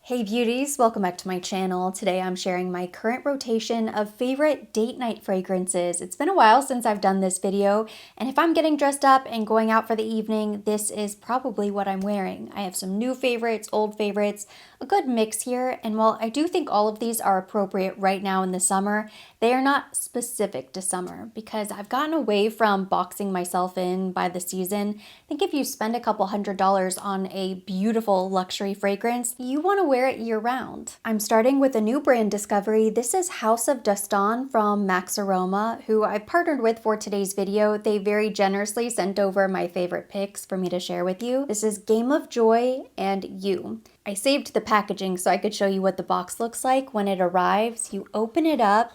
Hey beauties, welcome back to my channel. Today I'm sharing my current rotation of favorite date night fragrances. It's been a while since I've done this video, and if I'm getting dressed up and going out for the evening, this is probably what I'm wearing. I have some new favorites, old favorites, a good mix here, and while I do think all of these are appropriate right now in the summer, they are not specific to summer because I've gotten away from boxing myself in by the season. I think if you spend a couple $100s on a beautiful luxury fragrance, you want to wear it year round. I'm starting with a new brand discovery. This is House of Dastan from Max Aroma, who I partnered with for today's video. They very generously sent over my favorite picks for me to share with you. This is Game of Joy and You. I saved the packaging so I could show you what the box looks like when it arrives. You open it up,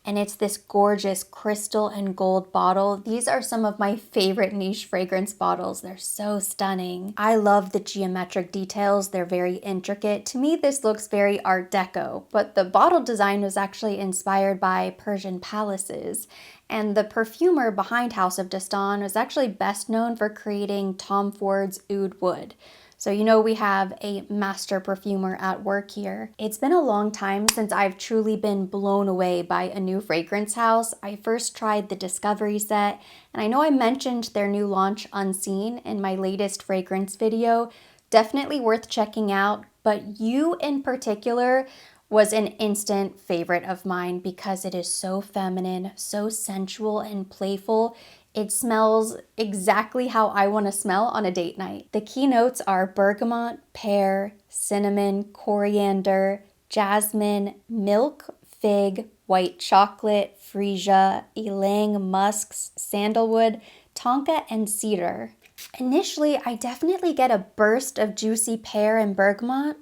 and it's this gorgeous crystal and gold bottle. These are some of my favorite niche fragrance bottles. They're so stunning. I love the geometric details. They're very intricate. To me, this looks very Art Deco, but the bottle design was actually inspired by Persian palaces. And the perfumer behind House of Dastan was actually best known for creating Tom Ford's Oud Wood. So you know we have a master perfumer at work here. It's been a long time since I've truly been blown away by a new fragrance house. I first tried the Discovery set, and I know I mentioned their new launch Unseen in my latest fragrance video. Definitely worth checking out, but You in particular was an instant favorite of mine because it is so feminine, so sensual and playful. It smells exactly how I want to smell on a date night. The key notes are bergamot, pear, cinnamon, coriander, jasmine, milk, fig, white chocolate, freesia, ylang musks, sandalwood, tonka, and cedar. Initially, I definitely get a burst of juicy pear and bergamot,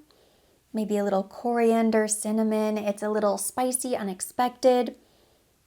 maybe a little coriander, cinnamon. It's a little spicy, unexpected.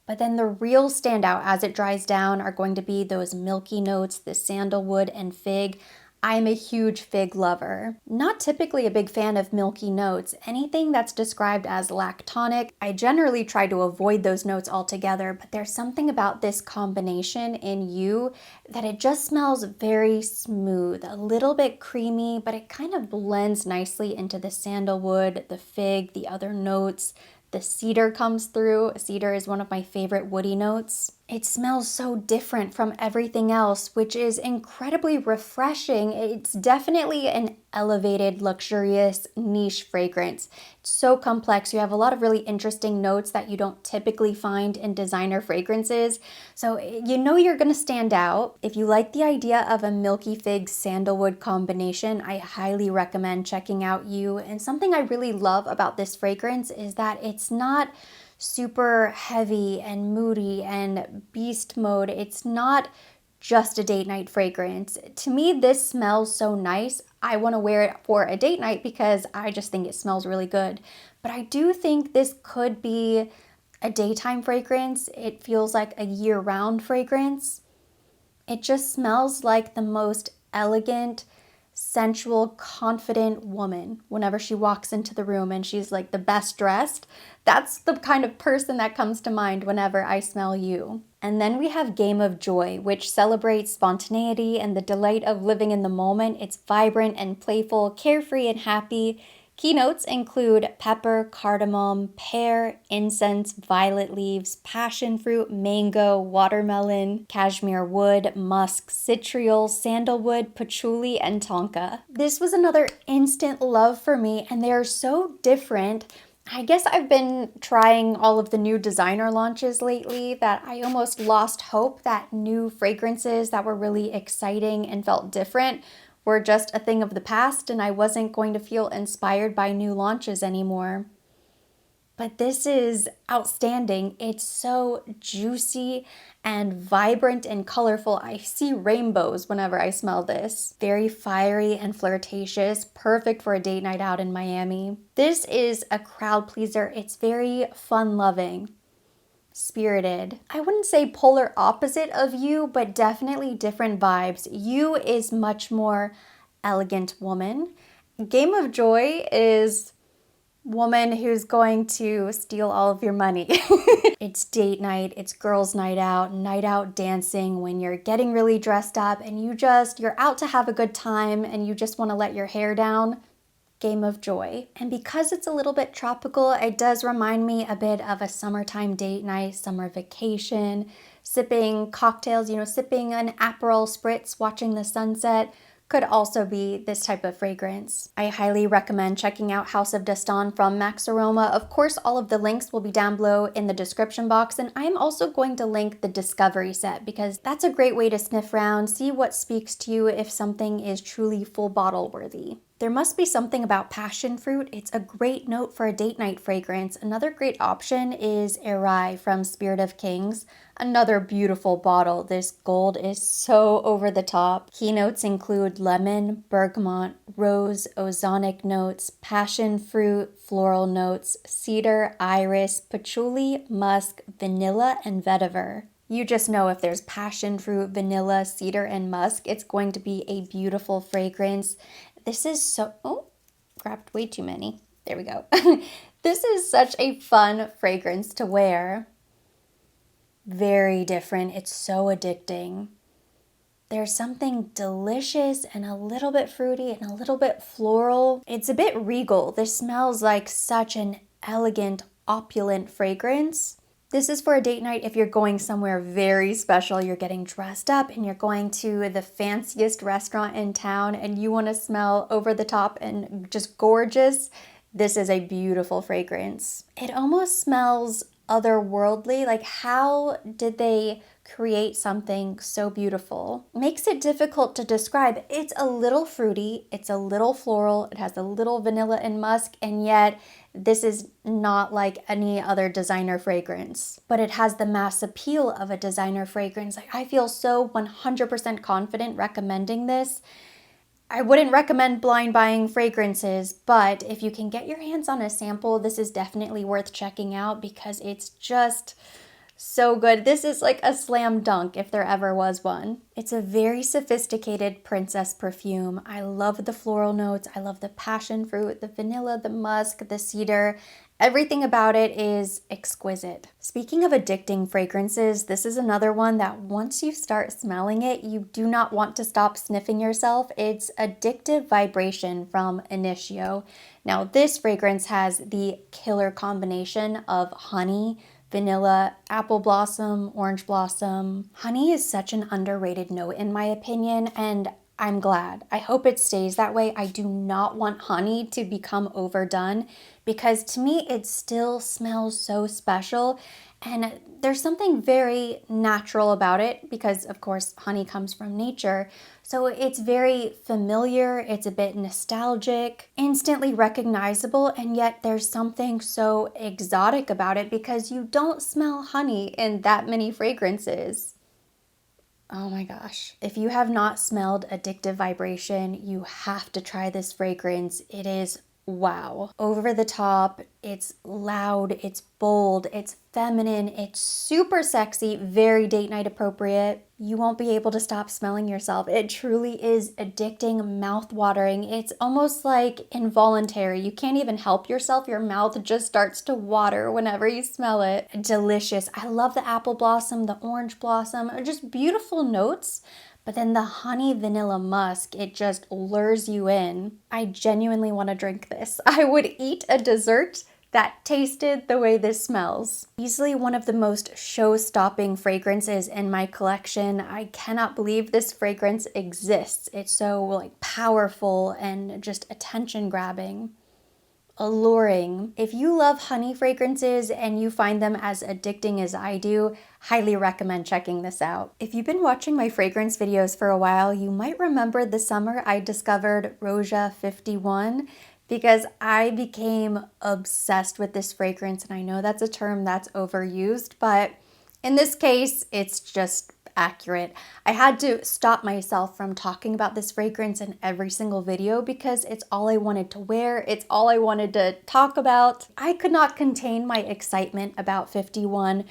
But then the real standout as it dries down are going to be those milky notes, the sandalwood and fig. I'm a huge fig lover. Not typically a big fan of milky notes. Anything that's described as lactonic, I generally try to avoid those notes altogether, but there's something about this combination in You that it just smells very smooth, a little bit creamy, but it kind of blends nicely into the sandalwood, the fig, the other notes. The cedar comes through. Cedar is one of my favorite woody notes. It smells so different from everything else, which is incredibly refreshing. It's definitely an elevated, luxurious, niche fragrance. It's so complex. You have a lot of really interesting notes that you don't typically find in designer fragrances. So you know you're gonna stand out. If you like the idea of a milky fig sandalwood combination, I highly recommend checking out You. And something I really love about this fragrance is that it's not super heavy and moody and beast mode. It's not just a date night fragrance. To me, this smells so nice. I want to wear it for a date night because I just think it smells really good. But I do think this could be a daytime fragrance. It feels like a year-round fragrance. It just smells like the most elegant, sensual, confident woman whenever she walks into the room and she's like the best dressed. That's the kind of person that comes to mind whenever I smell You. And then we have Game of Joy, which celebrates spontaneity and the delight of living in the moment. It's vibrant and playful, carefree and happy. Keynotes include pepper, cardamom, pear, incense, violet leaves, passion fruit, mango, watermelon, cashmere wood, musk, citriol, sandalwood, patchouli, and tonka. This was another instant love for me, and they are so different. I guess I've been trying all of the new designer launches lately that I almost lost hope that new fragrances that were really exciting and felt different were just a thing of the past and I wasn't going to feel inspired by new launches anymore. But this is outstanding. It's so juicy and vibrant and colorful. I see rainbows whenever I smell this. Very fiery and flirtatious, perfect for a date night out in Miami. This is a crowd pleaser. It's very fun-loving, spirited. I wouldn't say polar opposite of You, but definitely different vibes. You is much more elegant woman. Game of Joy is woman who's going to steal all of your money. It's date night, it's girls' night out dancing when you're getting really dressed up and you're out to have a good time and you just want to let your hair down. Game of Joy. And because it's a little bit tropical, it does remind me a bit of a summertime date night, summer vacation, sipping cocktails, sipping an Aperol Spritz, watching the sunset. Could also be this type of fragrance. I highly recommend checking out House of Dastan from Max Aroma. Of course, all of the links will be down below in the description box, and I'm also going to link the Discovery set because that's a great way to sniff around, see what speaks to you if something is truly full bottle worthy. There must be something about passion fruit. It's a great note for a date night fragrance. Another great option is Erai from Spirit of Kings. Another beautiful bottle. This gold is so over the top. Key notes include lemon, bergamot, rose, ozonic notes, passion fruit, floral notes, cedar, iris, patchouli, musk, vanilla, and vetiver. You just know if there's passion fruit, vanilla, cedar, and musk, it's going to be a beautiful fragrance. This is so, grabbed way too many. There we go. This is such a fun fragrance to wear. Very different. It's so addicting. There's something delicious and a little bit fruity and a little bit floral. It's a bit regal. This smells like such an elegant, opulent fragrance. This is for a date night if you're going somewhere very special, you're getting dressed up and you're going to the fanciest restaurant in town and you want to smell over the top and just gorgeous. This is a beautiful fragrance. It almost smells otherworldly. Like, how did they create something so beautiful? Makes it difficult to describe. It's a little fruity, it's a little floral, it has a little vanilla and musk, and yet this is not like any other designer fragrance, but it has the mass appeal of a designer fragrance. Like, I feel so 100% confident recommending this. I wouldn't recommend blind buying fragrances, but if you can get your hands on a sample, this is definitely worth checking out because it's just so good. This is like a slam dunk if there ever was one. It's a very sophisticated princess perfume. I love the floral notes. I love the passion fruit, the vanilla, the musk, the cedar. Everything about it is exquisite. Speaking of addicting fragrances, this is another one that once you start smelling it, you do not want to stop sniffing yourself. It's Addictive Vibration from Initio. Now, this fragrance has the killer combination of honey, vanilla, apple blossom, orange blossom. Honey is such an underrated note in my opinion, and I'm glad. I hope it stays that way. I do not want honey to become overdone because to me it still smells so special, and there's something very natural about it because of course honey comes from nature. So it's very familiar, it's a bit nostalgic, instantly recognizable, and yet there's something so exotic about it because you don't smell honey in that many fragrances. Oh my gosh. If you have not smelled Addictive Vibration, you have to try this fragrance. It is wow. Over the top, it's loud, it's bold, it's feminine, it's super sexy, very date night appropriate. You won't be able to stop smelling yourself. It truly is addicting, mouth-watering. It's almost like involuntary. You can't even help yourself. Your mouth just starts to water whenever you smell it. Delicious. I love the apple blossom, the orange blossom, just beautiful notes. But then the honey vanilla musk, it just lures you in. I genuinely want to drink this. I would eat a dessert that tasted the way this smells. Easily one of the most show-stopping fragrances in my collection. I cannot believe this fragrance exists. It's so like powerful and just attention-grabbing. Alluring. If you love honey fragrances and you find them as addicting as I do, highly recommend checking this out. If you've been watching my fragrance videos for a while, you might remember this summer I discovered Roja 51 because I became obsessed with this fragrance, and I know that's a term that's overused, but in this case, it's just accurate. I had to stop myself from talking about this fragrance in every single video because it's all I wanted to wear. It's all I wanted to talk about. I could not contain my excitement about 51.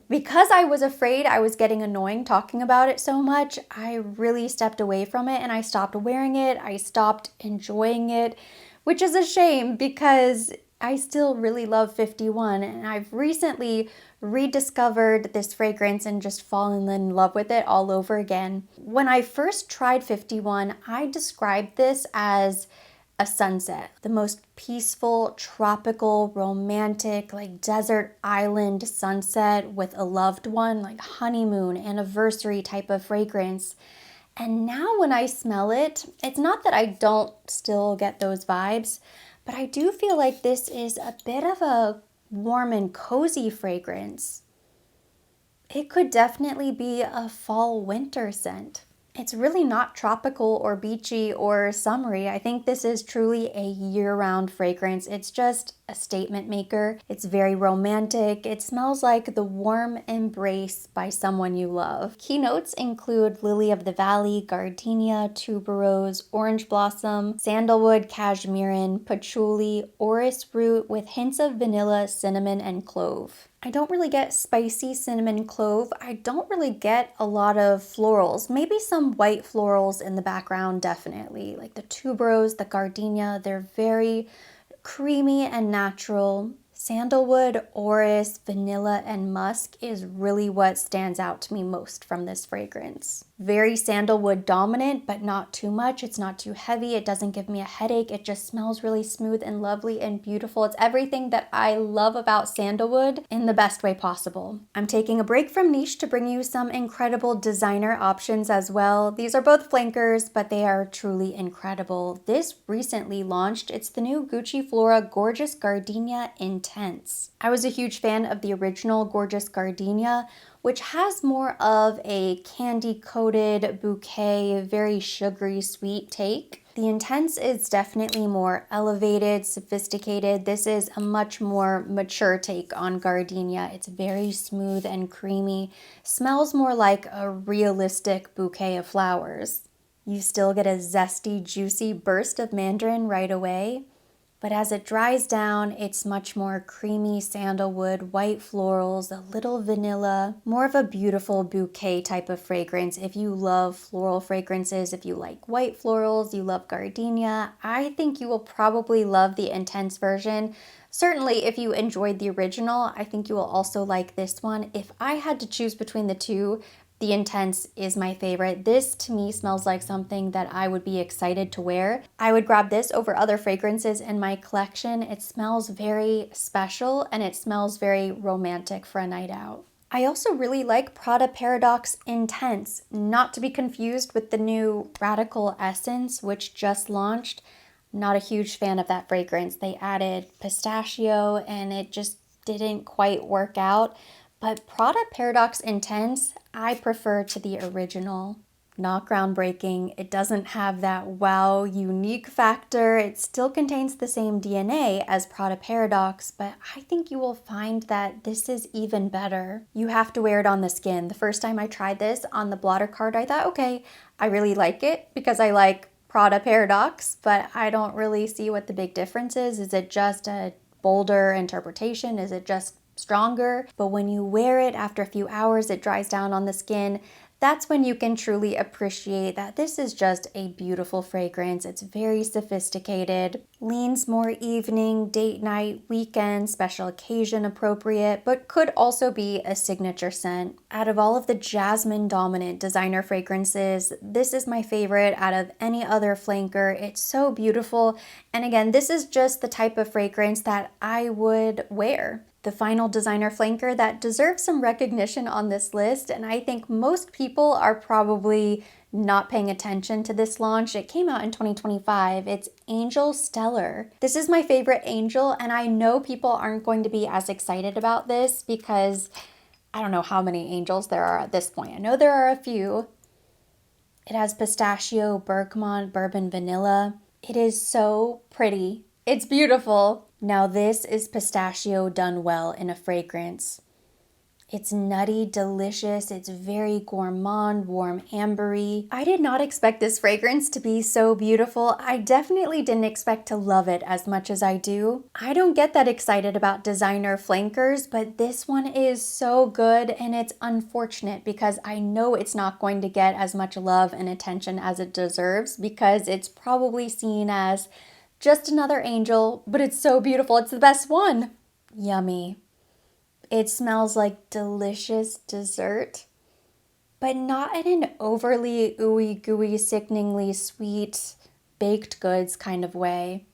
Because I was afraid I was getting annoying talking about it so much, I really stepped away from it and I stopped wearing it. I stopped enjoying it, which is a shame because I still really love 51, and I've recently rediscovered this fragrance and just fallen in love with it all over again. When I first tried 51, I described this as a sunset. The most peaceful, tropical, romantic, like desert island sunset with a loved one, like honeymoon, anniversary type of fragrance. And now when I smell it, it's not that I don't still get those vibes, but I do feel like this is a bit of a warm and cozy fragrance. It could definitely be a fall winter scent. It's really not tropical or beachy or summery. I think this is truly a year-round fragrance. It's just a statement maker. It's very romantic. It smells like the warm embrace by someone you love. Key notes include lily of the valley, gardenia, tuberose, orange blossom, sandalwood, cashmerean, patchouli, orris root with hints of vanilla, cinnamon, and clove. I don't really get spicy cinnamon clove. I don't really get a lot of florals. Maybe some white florals in the background, definitely. Like the tuberose, the gardenia, they're very creamy and natural. Sandalwood, orris, vanilla, and musk is really what stands out to me most from this fragrance. Very sandalwood dominant, but not too much. It's not too heavy. It doesn't give me a headache. It just smells really smooth and lovely and beautiful. It's everything that I love about sandalwood in the best way possible. I'm taking a break from niche to bring you some incredible designer options as well. These are both flankers, but they are truly incredible. This recently launched. It's the new Gucci Flora Gorgeous Gardenia Intense. I was a huge fan of the original Gorgeous Gardenia, which has more of a candy-coated bouquet, very sugary sweet take. The Intense is definitely more elevated, sophisticated. This is a much more mature take on gardenia. It's very smooth and creamy, smells more like a realistic bouquet of flowers. You still get a zesty, juicy burst of mandarin right away. But as it dries down, it's much more creamy sandalwood, white florals, a little vanilla, more of a beautiful bouquet type of fragrance. If you love floral fragrances, if you like white florals, you love gardenia, I think you will probably love the Intense version. Certainly, if you enjoyed the original, I think you will also like this one. If I had to choose between the two, the Intense is my favorite. This to me smells like something that I would be excited to wear. I would grab this over other fragrances in my collection. It smells very special and it smells very romantic for a night out. I also really like Prada Paradoxe Intense, not to be confused with the new Radical Essence, which just launched. Not a huge fan of that fragrance. They added pistachio and it just didn't quite work out. But Prada Paradoxe Intense, I prefer to the original. Not groundbreaking. It doesn't have that wow, unique factor. It still contains the same DNA as Prada Paradoxe, but I think you will find that this is even better. You have to wear it on the skin. The first time I tried this on the blotter card, I thought, okay, I really like it because I like Prada Paradoxe, but I don't really see what the big difference is. Is it just a bolder interpretation? Is it just stronger? But when you wear it after a few hours, it dries down on the skin. That's when you can truly appreciate that this is just a beautiful fragrance. It's very sophisticated, leans more evening, date night, weekend, special occasion appropriate, but could also be a signature scent. Out of all of the jasmine dominant designer fragrances, this is my favorite out of any other flanker. It's so beautiful. And again, this is just the type of fragrance that I would wear. The final designer flanker that deserves some recognition on this list, and I think most people are probably not paying attention to this launch. It came out in 2025. It's Angel Stellar. This is my favorite Angel, and I know people aren't going to be as excited about this because I don't know how many Angels there are at this point. I know there are a few. It has pistachio, bergamot, bourbon, vanilla. It is so pretty. It's beautiful. Now this is pistachio done well in a fragrance. It's nutty, delicious, it's very gourmand, warm, ambery. I did not expect this fragrance to be so beautiful. I definitely didn't expect to love it as much as I do. I don't get that excited about designer flankers, but this one is so good, and it's unfortunate because I know it's not going to get as much love and attention as it deserves because it's probably seen as just another Angel, but it's so beautiful. It's the best one. Yummy. It smells like delicious dessert, but not in an overly ooey gooey, sickeningly sweet, baked goods kind of way.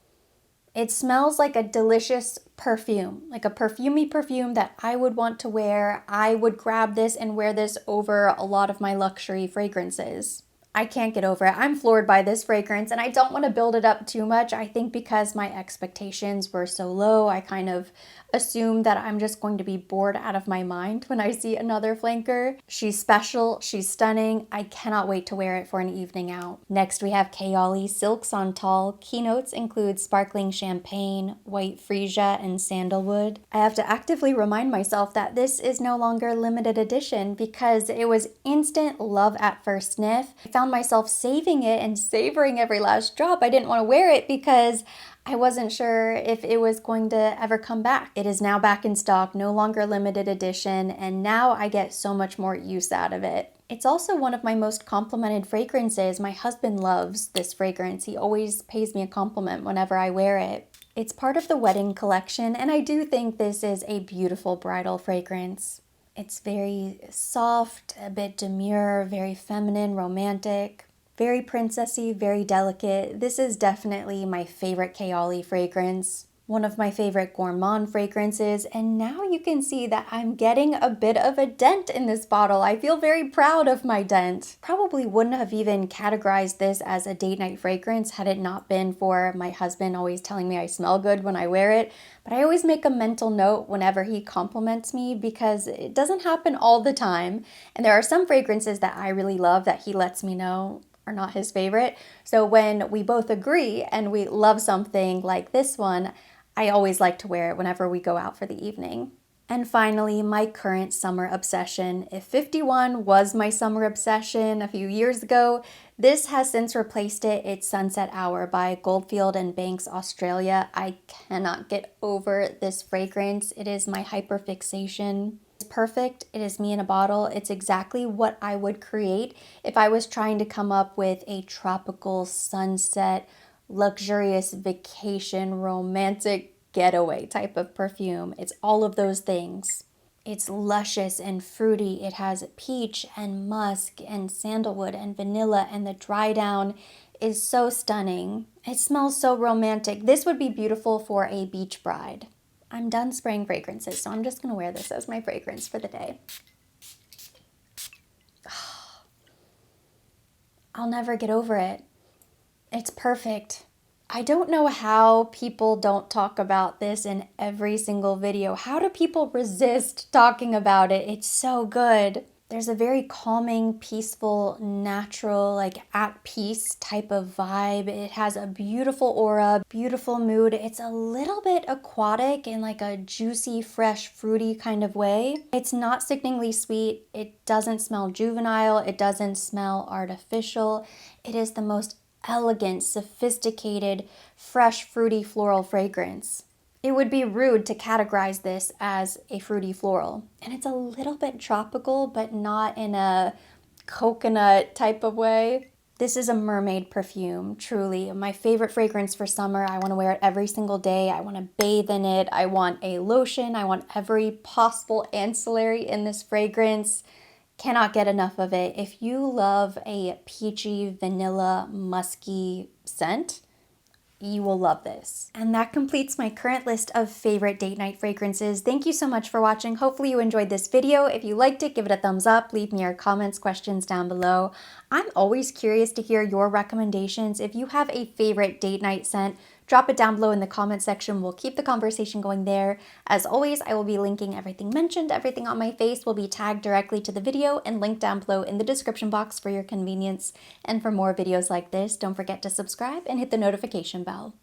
It smells like a delicious perfume, like a perfumey perfume that I would want to wear. I would grab this and wear this over a lot of my luxury fragrances. I can't get over it. I'm floored by this fragrance, and I don't want to build it up too much. I think because my expectations were so low, I kind of assume that I'm just going to be bored out of my mind when I see another flanker. She's special, she's stunning. I cannot wait to wear it for an evening out. Next, we have Kayali Silk Santal. Keynotes include sparkling champagne, white freesia, and sandalwood. I have to actively remind myself that this is no longer limited edition because it was instant love at first sniff. I found myself saving it and savoring every last drop. I didn't want to wear it because I wasn't sure if it was going to ever come back. It is now back in stock, no longer limited edition, and now I get so much more use out of it. It's also one of my most complimented fragrances. My husband loves this fragrance. He always pays me a compliment whenever I wear it. It's part of the wedding collection, and I do think this is a beautiful bridal fragrance. It's very soft, a bit demure, very feminine, romantic. Very princessy, very delicate. This is definitely my favorite Kayali fragrance. One of my favorite gourmand fragrances, and now you can see that I'm getting a bit of a dent in this bottle. I feel very proud of my dent. Probably wouldn't have even categorized this as a date night fragrance had it not been for my husband always telling me I smell good when I wear it, but I always make a mental note whenever he compliments me because it doesn't happen all the time, and there are some fragrances that I really love that he lets me know are not his favorite. So when we both agree and we love something like this one, I always like to wear it whenever we go out for the evening. And finally, my current summer obsession. If 51 was my summer obsession a few years ago, this has since replaced it. It's Sunset Hour by Goldfield and Banks, Australia. I cannot get over this fragrance. It is my hyperfixation. It's perfect. It is me in a bottle. It's exactly what I would create if I was trying to come up with a tropical sunset, luxurious vacation, romantic getaway type of perfume. It's all of those things. It's luscious and fruity. It has peach and musk and sandalwood and vanilla, and the dry down is so stunning. It smells so romantic. This would be beautiful for a beach bride. I'm done spraying fragrances, so I'm just going to wear this as my fragrance for the day. I'll never get over it. It's perfect. I don't know how people don't talk about this in every single video. How do people resist talking about it? It's so good. There's a very calming, peaceful, natural, like at peace type of vibe. It has a beautiful aura, beautiful mood. It's a little bit aquatic in like a juicy, fresh, fruity kind of way. It's not sickeningly sweet. It doesn't smell juvenile. It doesn't smell artificial. It is the most elegant, sophisticated, fresh, fruity floral fragrance. It would be rude to categorize this as a fruity floral. And it's a little bit tropical, but not in a coconut type of way. This is a mermaid perfume, truly. My favorite fragrance for summer. I want to wear it every single day. I want to bathe in it. I want a lotion. I want every possible ancillary in this fragrance. Cannot get enough of it. If you love a peachy, vanilla, musky scent, you will love this. And that completes my current list of favorite date night fragrances. Thank you so much for watching. Hopefully you enjoyed this video. If you liked it, give it a thumbs up. Leave me your comments, questions down below. I'm always curious to hear your recommendations. If you have a favorite date night scent, drop it down below in the comment section. We'll keep the conversation going there. As always, I will be linking everything mentioned. Everything on my face will be tagged directly to the video and linked down below in the description box for your convenience. And for more videos like this, don't forget to subscribe and hit the notification bell.